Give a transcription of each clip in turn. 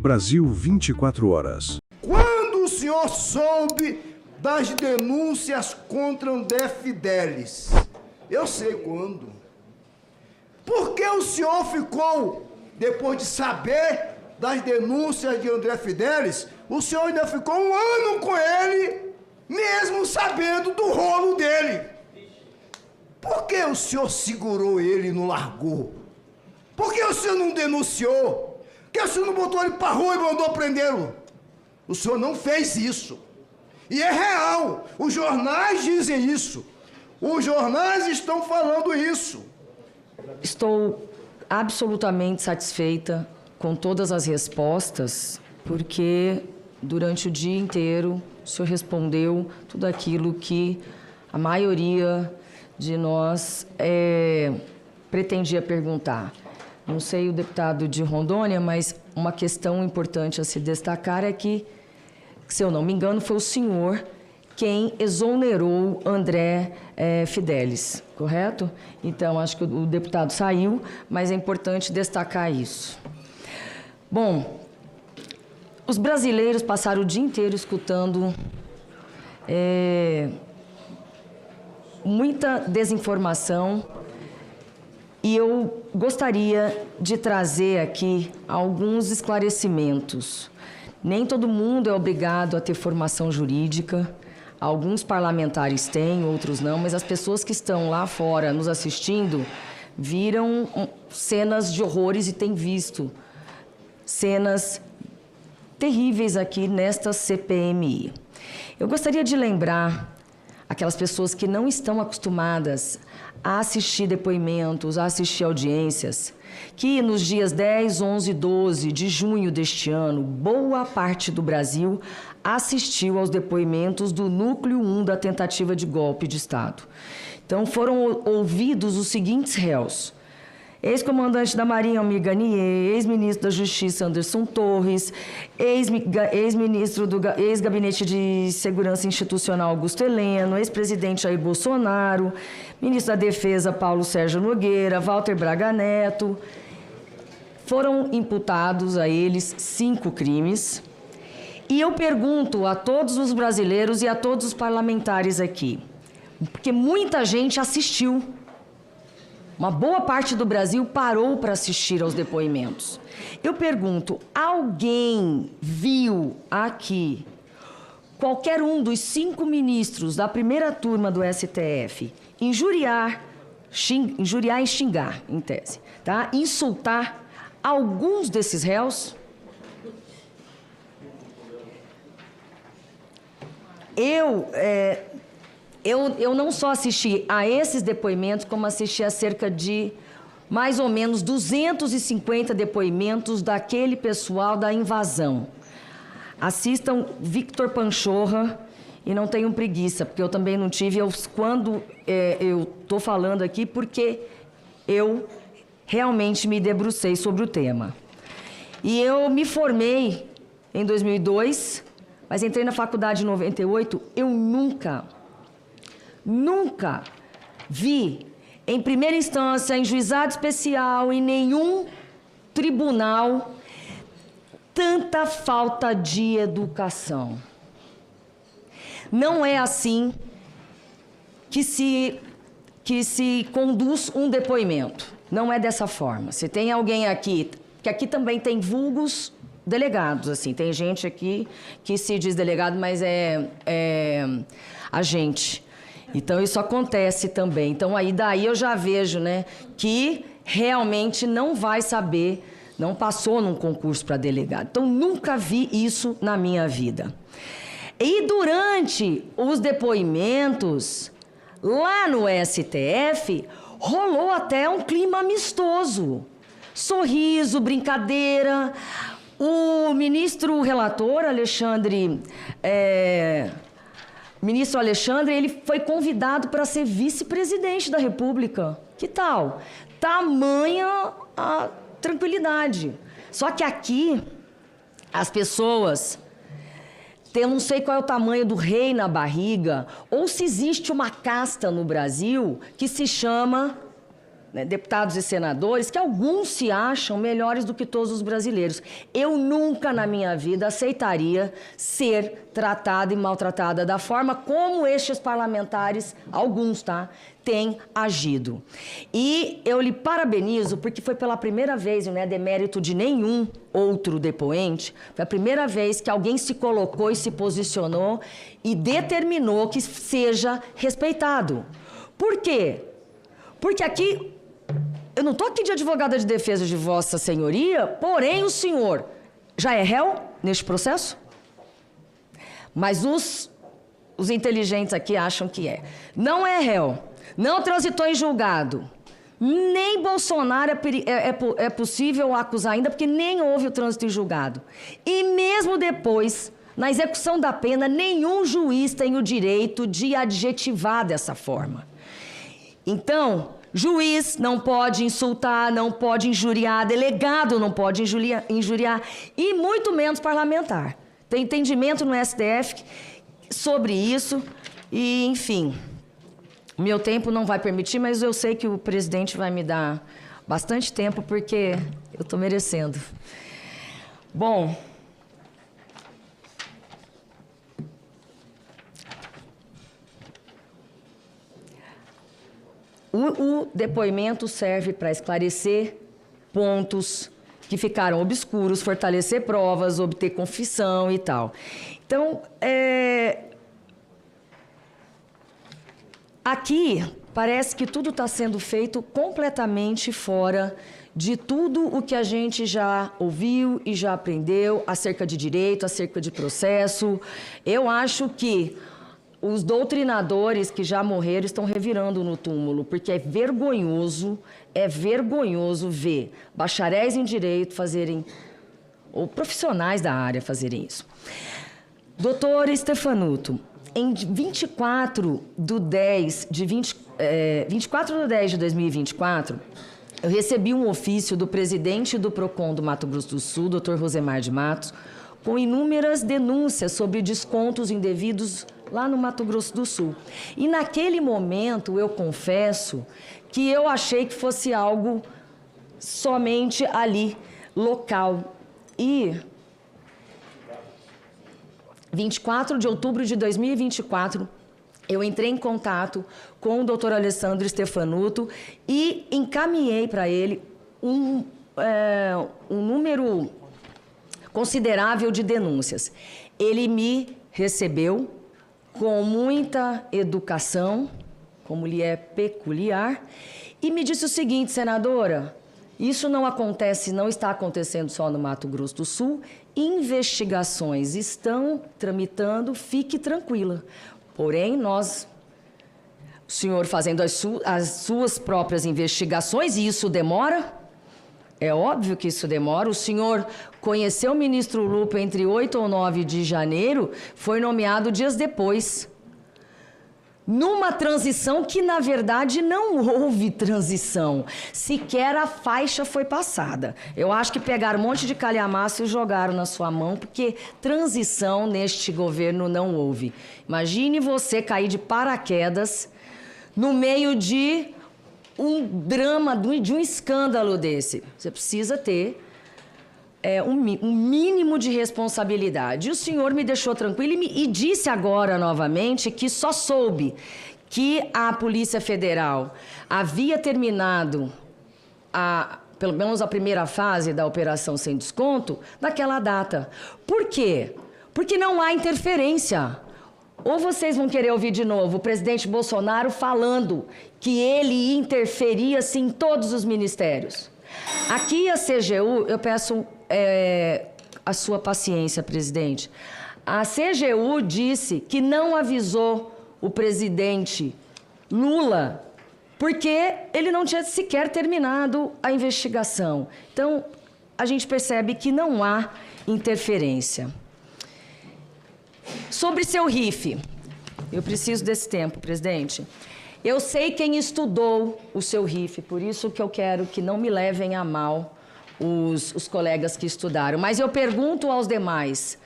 Brasil 24 horas. Quando o senhor soube das denúncias contra André Fidelis? Eu sei quando. Por que o senhor ficou, depois de saber das denúncias de André Fidelis, o senhor ainda ficou 1 ano com ele, mesmo sabendo do rolo dele? Por que o senhor segurou ele e não largou? Por que o senhor não denunciou? Por que o senhor não botou ele para rua e mandou prendê-lo? O senhor não fez isso. E é real. Os jornais dizem isso. Os jornais estão falando isso. Estou absolutamente satisfeita com todas as respostas, porque durante o dia inteiro o senhor respondeu tudo aquilo que a maioria de nós pretendia perguntar. Não sei o deputado de Rondônia, mas uma questão importante a se destacar é que, se eu não me engano, foi o senhor quem exonerou André Fidelis, correto? Então, acho que o deputado saiu, mas é importante destacar isso. Bom, os brasileiros passaram o dia inteiro escutando muita desinformação, e eu gostaria de trazer aqui alguns esclarecimentos. Nem todo mundo é obrigado a ter formação jurídica. Alguns parlamentares têm, outros não, mas as pessoas que estão lá fora nos assistindo viram cenas de horrores e têm visto cenas terríveis aqui nesta CPMI. Eu gostaria de lembrar aquelas pessoas que não estão acostumadas a assistir depoimentos, a assistir audiências, que nos dias 10, 11 e 12 de junho deste ano, boa parte do Brasil assistiu aos depoimentos do Núcleo 1 da tentativa de golpe de Estado. Então, foram ouvidos os seguintes réus: ex-comandante da Marinha, Almir Garnier, ex-ministro da Justiça, Anderson Torres, ex-gabinete de Segurança Institucional, Augusto Heleno, ex-presidente Jair Bolsonaro, ministro da Defesa, Paulo Sérgio Nogueira, Walter Braga Neto. Foram imputados a eles 5 crimes. E eu pergunto a todos os brasileiros e a todos os parlamentares aqui, porque muita gente assistiu. Uma boa parte do Brasil parou para assistir aos depoimentos. Eu pergunto, alguém viu aqui qualquer um dos 5 ministros da primeira turma do STF injuriar e xingar, em tese, tá? Insultar alguns desses réus? Eu não só assisti a esses depoimentos, como assisti a cerca de mais ou menos 250 depoimentos daquele pessoal da invasão. Assistam Victor Panchorra e não tenham preguiça, porque eu também não tive. Eu estou falando aqui porque eu realmente me debrucei sobre o tema. E eu me formei em 2002, mas entrei na faculdade em 98. Eu nunca vi, em primeira instância, em juizado especial, em nenhum tribunal, tanta falta de educação. Não é assim que se conduz um depoimento. Não é dessa forma. Se tem alguém aqui, que aqui também tem vulgos delegados, assim, tem gente aqui que se diz delegado, mas é agente. Então, isso acontece também. Então, daí eu já vejo, né, que realmente não vai saber, não passou num concurso para delegado. Então, nunca vi isso na minha vida. E durante os depoimentos, lá no STF, rolou até um clima amistoso. Sorriso, brincadeira. O ministro relator, ministro Alexandre, ele foi convidado para ser vice-presidente da República. Que tal? Tamanha a tranquilidade. Só que aqui, as pessoas... Eu não sei qual é o tamanho do rei na barriga, ou se existe uma casta no Brasil que se chama né, deputados e senadores, que alguns se acham melhores do que todos os brasileiros. Eu nunca na minha vida aceitaria ser tratada e maltratada da forma como estes parlamentares, alguns, tá, têm agido. E eu lhe parabenizo porque foi pela primeira vez, não é demérito de nenhum outro depoente, foi a primeira vez que alguém se colocou e se posicionou e determinou que seja respeitado. Por quê? Porque aqui, eu não estou aqui de advogada de defesa de Vossa Senhoria, porém o senhor já é réu neste processo? Mas os inteligentes aqui acham que é. Não é réu, não transitou em julgado. Nem Bolsonaro é possível acusar ainda, porque nem houve o trânsito em julgado. E mesmo depois, na execução da pena, nenhum juiz tem o direito de adjetivar dessa forma. Então, juiz não pode insultar, não pode injuriar, delegado não pode injuriar, e muito menos parlamentar. Tem entendimento no STF sobre isso e, enfim, meu tempo não vai permitir, mas eu sei que o presidente vai me dar bastante tempo porque eu estou merecendo. Bom, o depoimento serve para esclarecer pontos que ficaram obscuros, fortalecer provas, obter confissão e tal. Então, aqui parece que tudo está sendo feito completamente fora de tudo o que a gente já ouviu e já aprendeu acerca de direito, acerca de processo. Eu acho que os doutrinadores que já morreram estão revirando no túmulo, porque é vergonhoso ver bacharéis em direito fazerem, ou profissionais da área fazerem isso. Doutor Stefanuto, em 24 de 10 de 2024, eu recebi um ofício do presidente do PROCON do Mato Grosso do Sul, doutor Rosemar de Matos, com inúmeras denúncias sobre descontos indevidos lá no Mato Grosso do Sul. E naquele momento, eu confesso que eu achei que fosse algo somente ali, local. E 24 de outubro de 2024, eu entrei em contato com o doutor Alessandro Stefanuto e encaminhei para ele um número considerável de denúncias. Ele me recebeu com muita educação, como lhe é peculiar, e me disse o seguinte: senadora, isso não está acontecendo só no Mato Grosso do Sul, investigações estão tramitando, fique tranquila. Porém, o senhor fazendo as suas próprias investigações, e isso demora? É óbvio que isso demora. O senhor conheceu o ministro Lupo entre 8 ou 9 de janeiro, foi nomeado dias depois. Numa transição que, na verdade, não houve transição. Sequer a faixa foi passada. Eu acho que pegaram um monte de calhamaço e jogaram na sua mão, porque transição neste governo não houve. Imagine você cair de paraquedas no meio de um drama, de um escândalo desse. Você precisa ter um mínimo de responsabilidade. E o senhor me deixou tranquilo e disse agora novamente que só soube que a Polícia Federal havia terminado pelo menos a primeira fase da Operação Sem Desconto naquela data. Por quê? Porque não há interferência. Ou vocês vão querer ouvir de novo o presidente Bolsonaro falando que ele interferia, sim, em todos os ministérios. Aqui a CGU, eu peço a sua paciência, presidente. A CGU disse que não avisou o presidente Lula porque ele não tinha sequer terminado a investigação. Então, a gente percebe que não há interferência. Sobre seu RIF, eu preciso desse tempo, presidente. Eu sei quem estudou o seu RIF, por isso que eu quero que não me levem a mal os colegas que estudaram. Mas eu pergunto aos demais,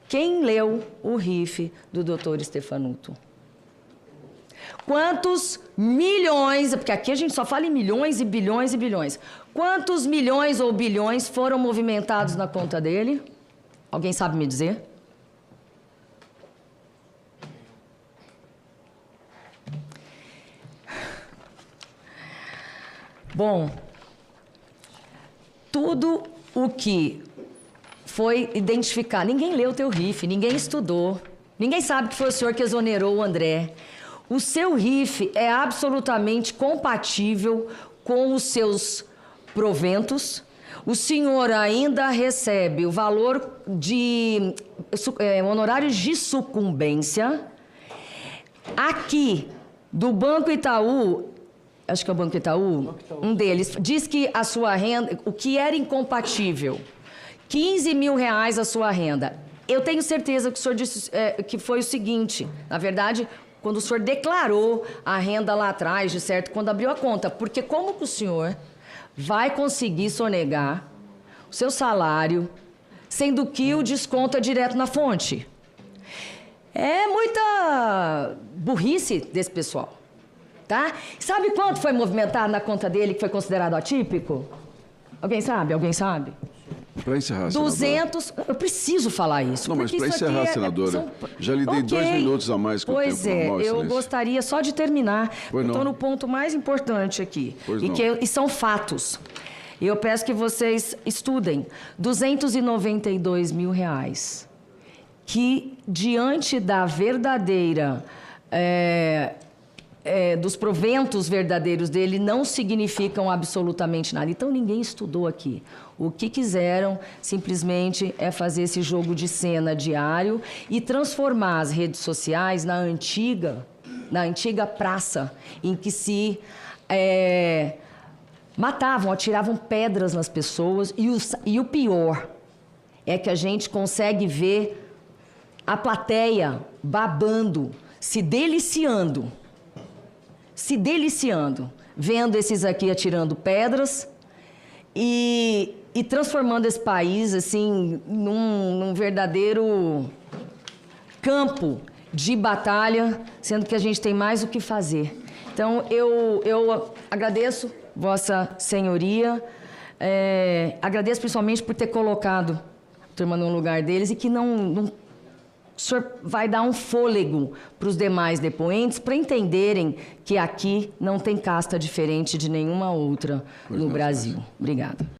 quem leu o RIF do doutor Stefanuto? Quantos milhões, porque aqui a gente só fala em milhões e bilhões e bilhões. Quantos milhões ou bilhões foram movimentados na conta dele? Alguém sabe me dizer? Bom, tudo o que foi identificado, ninguém leu o teu RIF, ninguém estudou, ninguém sabe que foi o senhor que exonerou o André. O seu RIF é absolutamente compatível com os seus proventos. O senhor ainda recebe o valor de honorários de sucumbência. Aqui, do Banco Itaú, acho que é o Banco Itaú, um deles, diz que a sua renda, o que era incompatível, 15 mil reais a sua renda. Eu tenho certeza que o senhor disse que foi o seguinte, na verdade, quando o senhor declarou a renda lá atrás, de certo, quando abriu a conta. Porque como que o senhor vai conseguir sonegar o seu salário, sendo que o desconto é direto na fonte? É muita burrice desse pessoal, tá? Sabe quanto foi movimentado na conta dele que foi considerado atípico? Alguém sabe? Alguém sabe? Para encerrar, 200... senadora. Eu preciso falar isso. Não, mas para encerrar, senadora, já lhe dei 2 minutos a mais que o tempo normal, Pois é, eu Excelência. gostaria só de terminar. Pois não. Estou no ponto mais importante aqui. Pois e, não. e são fatos. E eu peço que vocês estudem. 292 mil reais. Que, diante da verdadeira... dos proventos verdadeiros dele não significam absolutamente nada. Então, ninguém estudou aqui. O que quiseram, simplesmente, é fazer esse jogo de cena diário e transformar as redes sociais na antiga praça em que se matavam, atiravam pedras nas pessoas. E o pior é que a gente consegue ver a plateia babando, se deliciando, vendo esses aqui atirando pedras e transformando esse país, assim, num verdadeiro campo de batalha, sendo que a gente tem mais o que fazer. Então, eu agradeço Vossa Senhoria, agradeço principalmente por ter colocado a turma no lugar deles e que o senhor vai dar um fôlego para os demais depoentes para entenderem que aqui não tem casta diferente de nenhuma outra no Brasil. Obrigada.